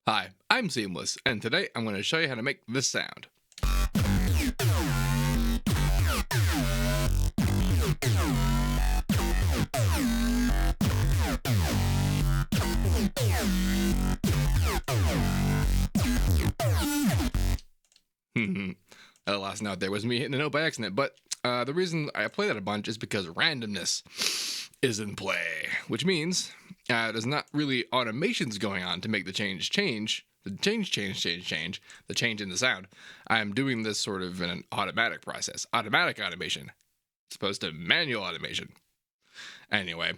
Hi, I'm Seamless, and today I'm going to show you how to make this sound. That last note there was me hitting a note by accident, but the reason I play that a bunch is because randomness is in play, which means there's not really automations going on to make the change the change in the sound. I'm doing this sort of in an automatic process, automatic automation, as opposed to manual automation. Anyway,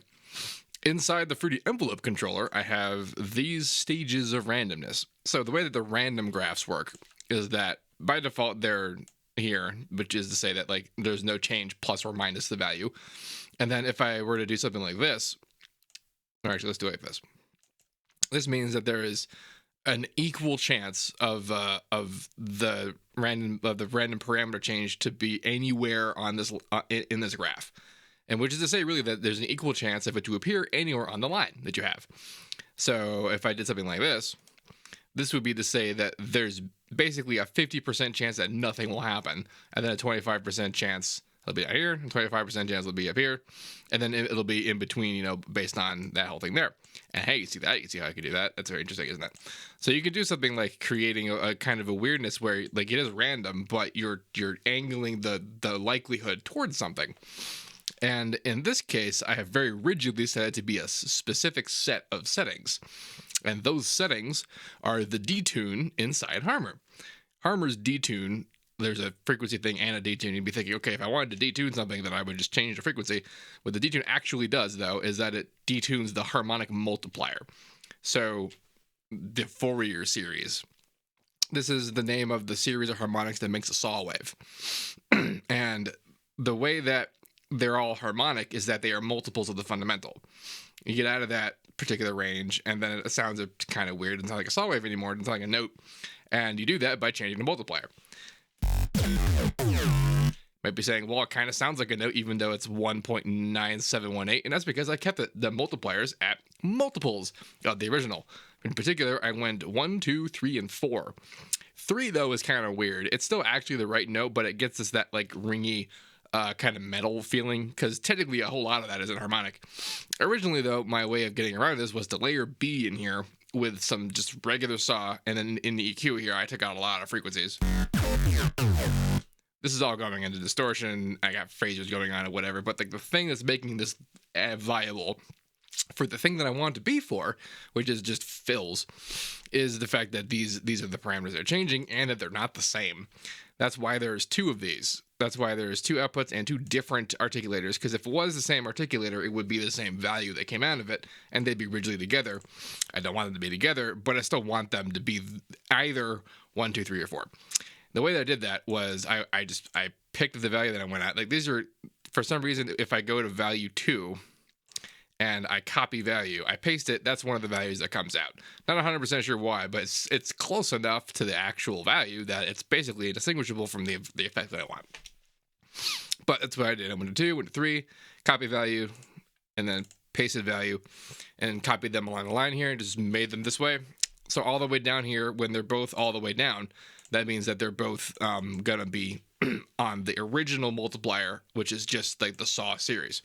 inside the Fruity Envelope controller, I have these stages of randomness. So the way that the random graphs work is that by default they're here, which is to say that like there's no change plus or minus the value. And then if I were to do something like this, or actually let's do it like this. This means that there is an equal chance of the random parameter change to be anywhere on this in this graph, and which is to say really that there's an equal chance of it to appear anywhere on the line that you have. So if I did something like this would be to say that there's basically a 50% chance that nothing will happen, and then a 25% chance it'll be out here, and 25% chance it'll be up here, and then it'll be in between, you know, based on that whole thing there. And hey, you see that? You see how I can do that? That's very interesting, isn't it? So you could do something like creating a kind of a weirdness where like it is random, but you're angling the likelihood towards something. And in this case, I have very rigidly set it to be a specific set of settings. And those settings are the detune inside Harmor. Harmor's detune, there's a frequency thing and a detune. You'd be thinking, okay, if I wanted to detune something, then I would just change the frequency. What the detune actually does, though, is that it detunes the harmonic multiplier. So the Fourier series. This is the name of the series of harmonics that makes a saw wave. And the way that they're all harmonic is that they are multiples of the fundamental. You get out of that particular range, and then it sounds kind of weird. It's not like a saw wave anymore. It's not like a note. And you do that by changing the multiplier. Might be saying, well, it kind of sounds like a note even though it's 1.9718, and that's because I kept the multipliers at multiples of the original. In particular, I went 1, 2, 3, and 4. 3, though, is kind of weird. It's still actually the right note, but it gets us that like ringy kind of metal feeling, because technically a whole lot of that isn't harmonic. Originally, though, my way of getting around this was to layer B in here with some just regular saw, and then in the EQ here, I took out a lot of frequencies. This is all going into distortion. I got phasers going on or whatever, but like the thing that's making this viable for the thing that I want it to be for, which is just fills, is the fact that these are the parameters that are changing and that they're not the same. That's why there's 2 of these. That's why there's 2 outputs and 2 different articulators, because if it was the same articulator, it would be the same value that came out of it, and they'd be rigidly together. I don't want them to be together, but I still want them to be either 1, 2, 3, or 4. The way that I did that was I picked the value that I went at. Like these are, for some reason, if I go to value 2 and I copy value, I paste it, that's one of the values that comes out. Not 100% sure why, but it's close enough to the actual value that it's basically indistinguishable from the effect that I want. But that's what I did. I went to 2, went to 3, copy value, and then pasted value, and copied them along the line here, and just made them this way. So all the way down here, when they're both all the way down, that means that they're both gonna be on the original multiplier, which is just like the saw series.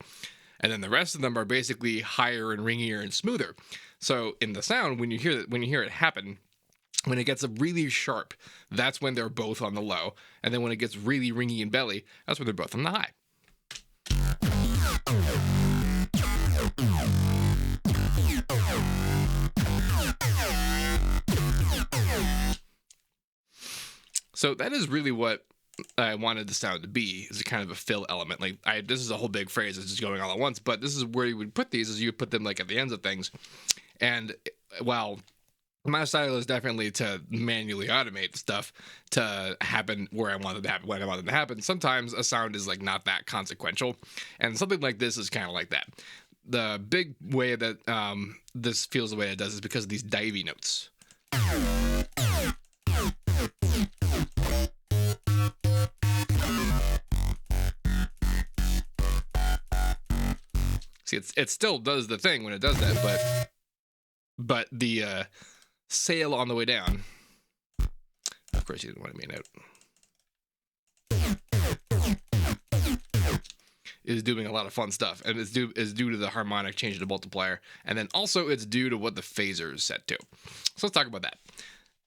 And then the rest of them are basically higher and ringier and smoother. So in the sound, when you hear it happen, when it gets really sharp, that's when they're both on the low. And then when it gets really ringy and belly, that's when they're both on the high. So that is really what I wanted the sound to be, is a kind of a fill element. Like this is a whole big phrase that's just going all at once, but this is where you would put these, is you would put them like at the ends of things. And while my style is definitely to manually automate stuff to happen where I want it to happen, when I want it to happen, sometimes a sound is like not that consequential, and something like this is kind of like that. The big way that this feels the way it does is because of these divey notes. See, it still does the thing when it does that, but the sail on the way down. Of course, you didn't want to be a note. Is doing a lot of fun stuff, and it's due to the harmonic change to multiplier, and then also it's due to what the phaser is set to. So let's talk about that.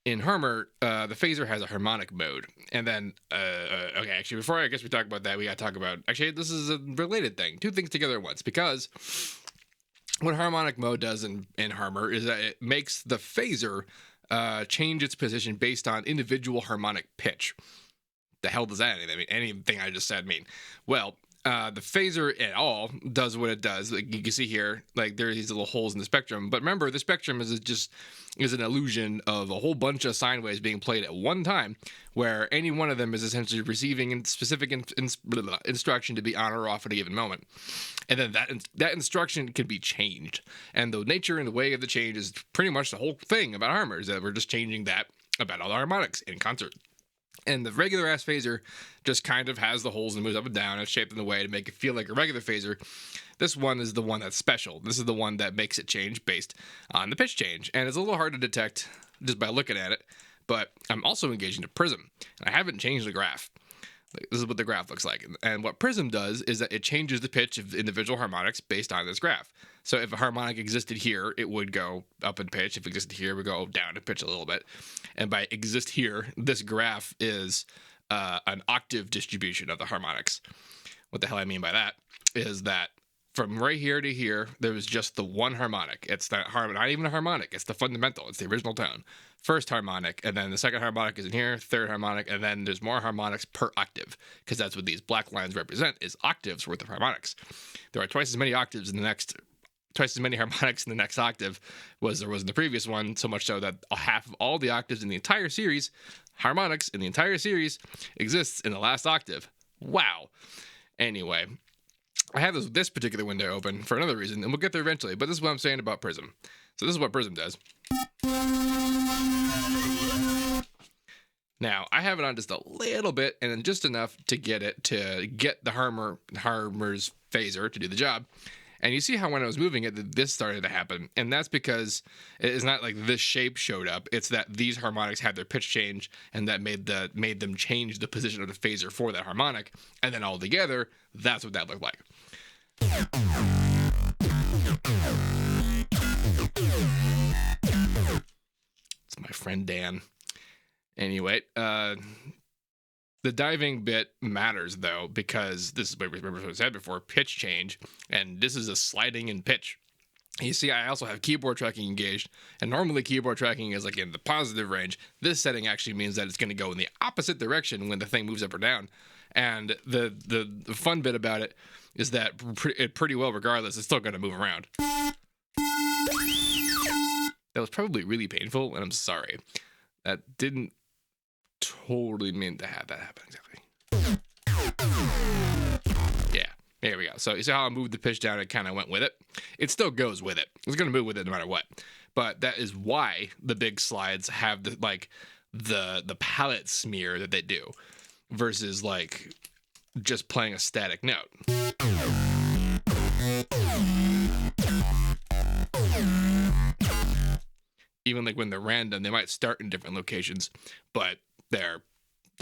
In Harmor, the phaser has a harmonic mode, and then okay, actually, before I guess we talk about that, we got to talk about, actually, this is a related thing, two things together at once, because what harmonic mode does in Harmor is that it makes the phaser change its position based on individual harmonic pitch. The hell does that mean? Anything I just said mean? Well, the phaser at all does what it does. Like you can see here, like there are these little holes in the spectrum. But remember, the spectrum is an illusion of a whole bunch of sine waves being played at one time, where any one of them is essentially receiving a specific instruction to be on or off at a given moment. And then that instruction can be changed. And the nature and the way of the change is pretty much the whole thing about Harmor, is that we're just changing that about all the harmonics in concert. And the regular ass phaser just kind of has the holes and moves up and down. It's shaped in a way to make it feel like a regular phaser. This one is the one that's special. This is the one that makes it change based on the pitch change. And it's a little hard to detect just by looking at it. But I'm also engaged into Prism. And I haven't changed the graph. This is what the graph looks like. And what Prism does is that it changes the pitch of individual harmonics based on this graph. So if a harmonic existed here, it would go up in pitch. If it existed here, it would go down in pitch a little bit. And by exist here, this graph is an octave distribution of the harmonics. What the hell I mean by that is that from right here to here, there was just the one harmonic. It's not even a harmonic. It's the fundamental. It's the original tone. First harmonic, and then the second harmonic is in here, third harmonic, and then there's more harmonics per octave, because that's what these black lines represent, is octaves worth of harmonics. There are twice as many harmonics in the next octave as there was in the previous one, so much so that half of all the octaves in the entire series, harmonics in the entire series, exists in the last octave. Wow. Anyway, I have this particular window open for another reason, and we'll get there eventually, but this is what I'm saying about Prism. So this is what Prism does. Now, I have it on just a little bit, and then just enough to get the Harmor's phaser to do the job. And you see how when I was moving it, this started to happen. And that's because it's not like this shape showed up. It's that these harmonics had their pitch change, and that made them change the position of the phaser for that harmonic. And then all together, that's what that looked like. It's my friend Dan. Anyway, the diving bit matters, though, because this is what I said before, pitch change, and this is a sliding in pitch. You see, I also have keyboard tracking engaged, and normally keyboard tracking is like in the positive range. This setting actually means that it's going to go in the opposite direction when the thing moves up or down. And the fun bit about it is that pretty well, regardless, it's still going to move around. That was probably really painful, and I'm sorry. That didn't totally mean to have that happen exactly. Yeah, there we go. So you see how I moved the pitch down? It kind of went with it. It still goes with it. It's going to move with it no matter what. But that is why the big slides have the palette smear that they do, versus like just playing a static note. Even like when they're random, they might start in different locations, but they're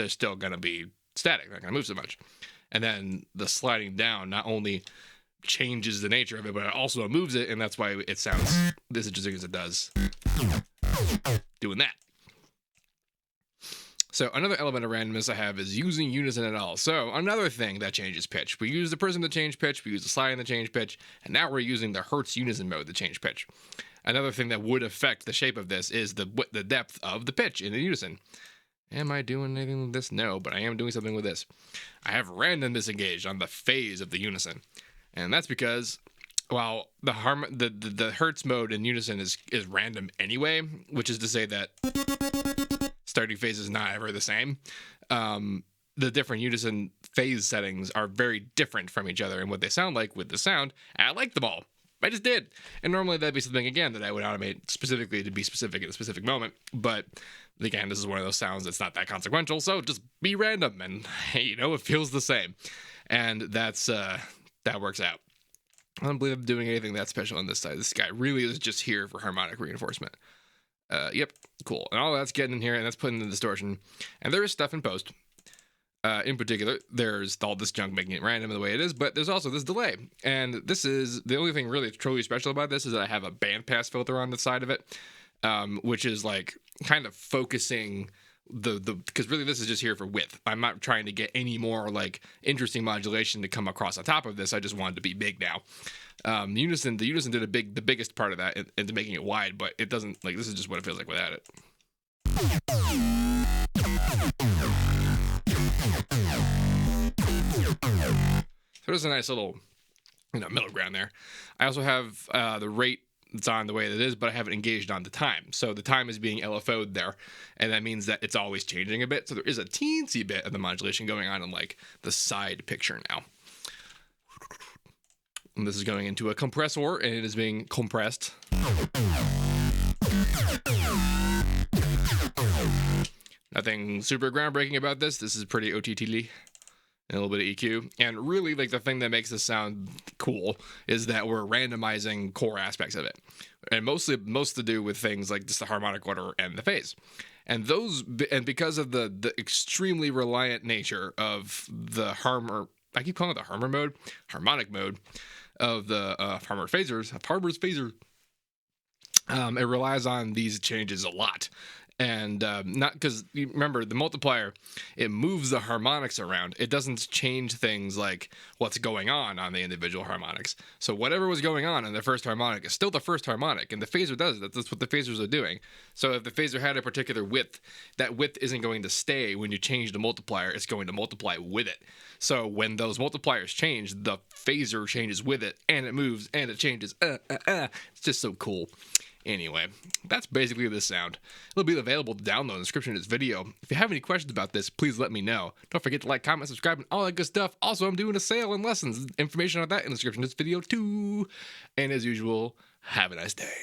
still going to be static. They're not going to move so much. And then the sliding down not only changes the nature of it, but it also moves it, and that's why it sounds this interesting as it does doing that. So another element of randomness I have is using unison at all. So another thing that changes pitch. We use the Prism to change pitch, we use the sliding to change pitch, and now we're using the Hertz unison mode to change pitch. Another thing that would affect the shape of this is the depth of the pitch in the unison. Am I doing anything with this? No, but I am doing something with this. I have randomness engaged on the phase of the unison. And that's because, while the Hertz mode in unison is random anyway, which is to say that starting phase is not ever the same, the different unison phase settings are very different from each other and what they sound like with the sound. And I like them all. I just did. And normally that'd be something, again, that I would automate specifically to be specific at a specific moment. But again, this is one of those sounds that's not that consequential, so just be random, and it feels the same. And that works out. I don't believe I'm doing anything that special on this side. This guy really is just here for harmonic reinforcement. Yep, cool. And all that's getting in here, and that's putting the distortion. And there is stuff in post. In particular, there's all this junk making it random the way it is, but there's also this delay. And this is the only thing really truly special about this is that I have a bandpass filter on the side of it, which is like kind of focusing because really this is just here for width. I'm not trying to get any more like interesting modulation to come across on top of this. I just wanted to be big now. The Unison did the biggest part of that into making it wide, but it doesn't, like, this is just what it feels like without it. So there's a nice little, middle ground there. I also have the rate that's on the way that it is, but I haven't engaged on the time. So the time is being LFO'd there, and that means that it's always changing a bit. So there is a teensy bit of the modulation going on in like the side picture now. And this is going into a compressor, and it is being compressed. Nothing super groundbreaking about this. This is pretty OTT-ly. And a little bit of EQ. And really, like, the thing that makes this sound cool is that we're randomizing core aspects of it. And most to do with things like just the harmonic order and the phase. And because of the extremely reliant nature of the Harmor, I keep calling it the Harmor mode, Harmonic mode of the Harmor's phaser. It relies on these changes a lot. And not because, remember, the multiplier, it moves the harmonics around. It doesn't change things like what's going on the individual harmonics. So whatever was going on in the first harmonic is still the first harmonic, and the phaser does that. That's what the phasers are doing. So if the phaser had a particular width, that width isn't going to stay when you change the multiplier. It's going to multiply with it. So when those multipliers change, the phaser changes with it, and it moves, and it changes. It's just so cool. Anyway, that's basically the sound. It'll be available to download in the description of this video. If you have any questions about this, please let me know. Don't forget to like, comment, subscribe, and all that good stuff. Also, I'm doing a sale and lessons. Information on that in the description of this video too. And as usual, have a nice day.